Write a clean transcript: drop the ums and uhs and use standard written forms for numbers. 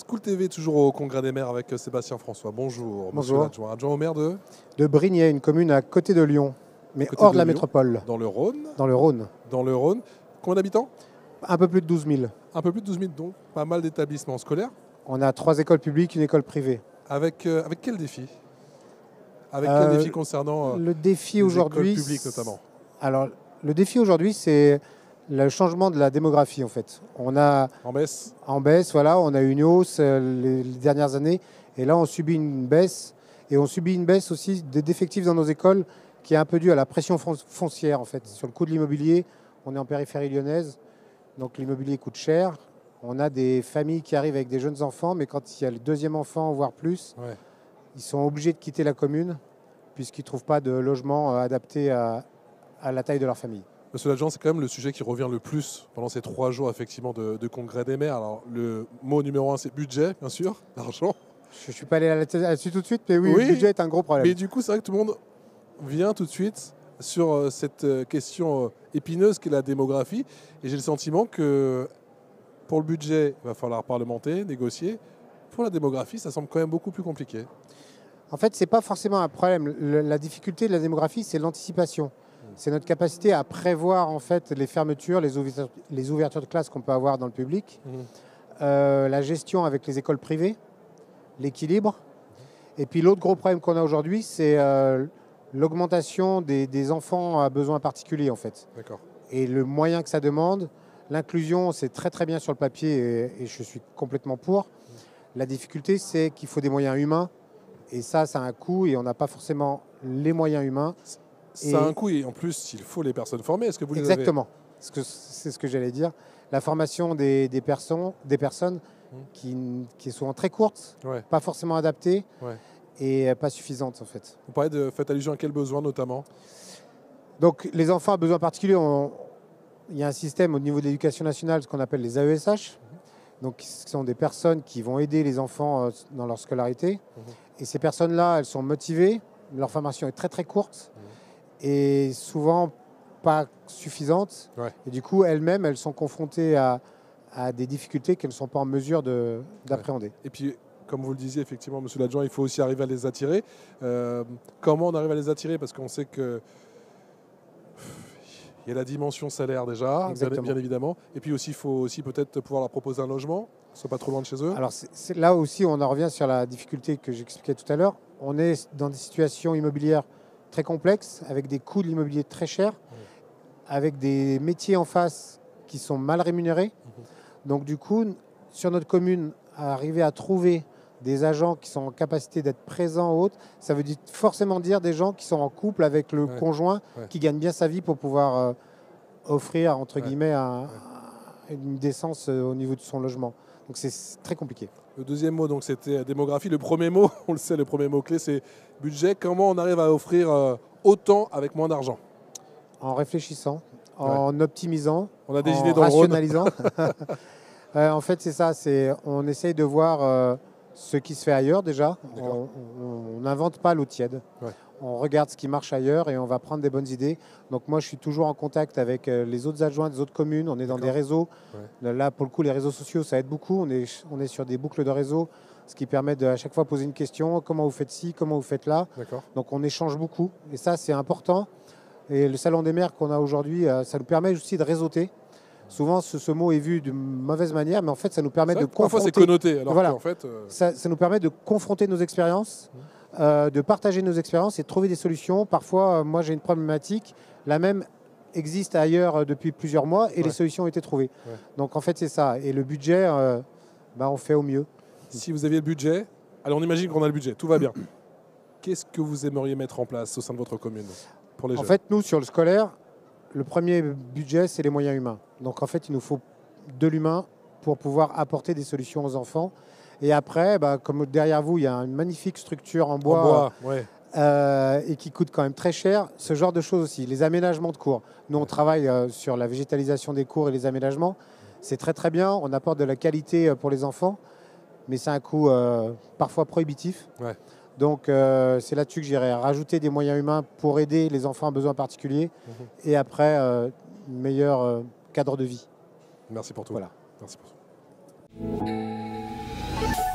School TV, toujours au Congrès des maires avec Sébastien François. Bonjour. Bonjour. Monsieur l'adjoint. Adjoint au maire de Brignais, une commune à côté de Lyon, mais hors de la métropole. Dans le Rhône. Dans le Rhône. Dans le Rhône. Combien d'habitants? Un peu plus de 12 000. Un peu plus de 12 000, donc pas mal d'établissements scolaires. On a 3 écoles publiques, une école privée. Avec quel défi? Avec quel défi concernant le défi les aujourd'hui, écoles publiques notamment? Alors, le défi aujourd'hui, c'est le changement de la démographie en fait. On a en baisse, voilà, on a eu une hausse les dernières années, et là on subit une baisse, et on subit une baisse aussi d'effectifs dans nos écoles, qui est un peu due à la pression foncière en fait, sur le coût de l'immobilier. On est en périphérie lyonnaise, donc l'immobilier coûte cher. On a des familles qui arrivent avec des jeunes enfants, mais quand il y a le deuxième enfant, voire plus, ils sont obligés de quitter la commune, puisqu'ils ne trouvent pas de logement adapté à la taille de leur famille. Monsieur l'adjoint, c'est quand même le sujet qui revient le plus pendant ces 3 jours effectivement de congrès des maires. Alors, le mot numéro 1, c'est budget, bien sûr, l'argent. Je ne suis pas allé là-dessus tout de suite, mais oui, le budget est un gros problème. Mais du coup, c'est vrai que tout le monde vient tout de suite sur cette question épineuse qu'est la démographie. Et j'ai le sentiment que pour le budget, il va falloir parlementer, négocier. Pour la démographie, ça semble quand même beaucoup plus compliqué. En fait, ce n'est pas forcément un problème. La difficulté de la démographie, c'est l'anticipation. C'est notre capacité à prévoir en fait les fermetures, les ouvertures de classes qu'on peut avoir dans le public, la gestion avec les écoles privées, l'équilibre. Et puis l'autre gros problème qu'on a aujourd'hui, c'est l'augmentation des enfants à besoins particuliers en fait. Et le moyen que ça demande, l'inclusion, c'est très très bien sur le papier et je suis complètement pour. La difficulté, c'est qu'il faut des moyens humains, et ça a un coût, et on n'a pas forcément les moyens humains. Ça a un coût, et en plus, il faut les personnes formées. Est-ce que vous les avez? Exactement. C'est ce que j'allais dire. La formation des personnes qui est souvent très courte, pas forcément adaptée, et pas suffisante en fait. Vous parlez faites allusion à quels besoins notamment? Donc les enfants à besoins particuliers, il y a un système au niveau de l'éducation nationale, ce qu'on appelle les AESH. Donc ce sont des personnes qui vont aider les enfants dans leur scolarité. Et ces personnes-là, elles sont motivées, leur formation est très très courte. Et souvent pas suffisante. Et du coup, elles-mêmes, elles sont confrontées à des difficultés qu'elles ne sont pas en mesure d'appréhender. Et puis, comme vous le disiez, effectivement, monsieur l'adjoint, il faut aussi arriver à les attirer. Comment on arrive à les attirer? Parce qu'on sait que il y a la dimension salaire déjà, bien évidemment. Et puis aussi, il faut aussi peut-être pouvoir leur proposer un logement, ne soit pas trop loin de chez eux. Alors là aussi, on en revient sur la difficulté que j'expliquais tout à l'heure. On est dans des situations immobilières très complexes, avec des coûts de l'immobilier très chers, avec des métiers en face qui sont mal rémunérés. Donc du coup, sur notre commune, arriver à trouver des agents qui sont en capacité d'être présents ou autres, ça veut forcément dire des gens qui sont en couple avec le conjoint, qui gagne bien sa vie pour pouvoir offrir, entre guillemets, une décence au niveau de son logement. Donc c'est très compliqué. Le deuxième mot, donc, c'était démographie. Le premier mot, on le sait, le premier mot-clé, c'est budget. Comment on arrive à offrir autant avec moins d'argent? En réfléchissant, en optimisant, on a des en idées dans rationalisant. En fait, c'est ça. On essaye de voir ce qui se fait ailleurs déjà. On n'invente pas l'eau tiède. On regarde ce qui marche ailleurs et on va prendre des bonnes idées. Donc moi, je suis toujours en contact avec les autres adjoints des autres communes. On est dans des réseaux. Là, pour le coup, les réseaux sociaux, ça aide beaucoup. On est sur des boucles de réseau, ce qui permet de à chaque fois poser une question. Comment vous faites ci? Comment vous faites là? Donc on échange beaucoup. Et ça, c'est important. Et le salon des maires qu'on a aujourd'hui, ça nous permet aussi de réseauter. Souvent, ce mot est vu d'une mauvaise manière, mais en fait, ça nous permet de confronter. Parfois, c'est connoté. Alors voilà. en fait, ça nous permet de confronter nos expériences, de partager nos expériences et de trouver des solutions. Parfois, moi, j'ai une problématique. La même existe ailleurs depuis plusieurs mois et les solutions ont été trouvées. Donc, en fait, c'est ça. Et le budget, on fait au mieux. Si vous aviez le budget, allez, on imagine qu'on a le budget, tout va bien. Qu'est-ce que vous aimeriez mettre en place au sein de votre commune pour les jeunes? En fait, nous, sur le scolaire, le premier budget, c'est les moyens humains. Donc, en fait, il nous faut de l'humain pour pouvoir apporter des solutions aux enfants. Et après, comme derrière vous, il y a une magnifique structure en bois, et qui coûte quand même très cher. Ce genre de choses aussi. Les aménagements de cours. Nous, on travaille sur la végétalisation des cours et les aménagements. C'est très, très bien. On apporte de la qualité pour les enfants. Mais c'est un coût parfois prohibitif. Donc, c'est là-dessus que j'irais rajouter des moyens humains pour aider les enfants à besoins particuliers. Et après, un meilleur cadre de vie. Merci pour tout. Voilà. Merci pour tout. Merci.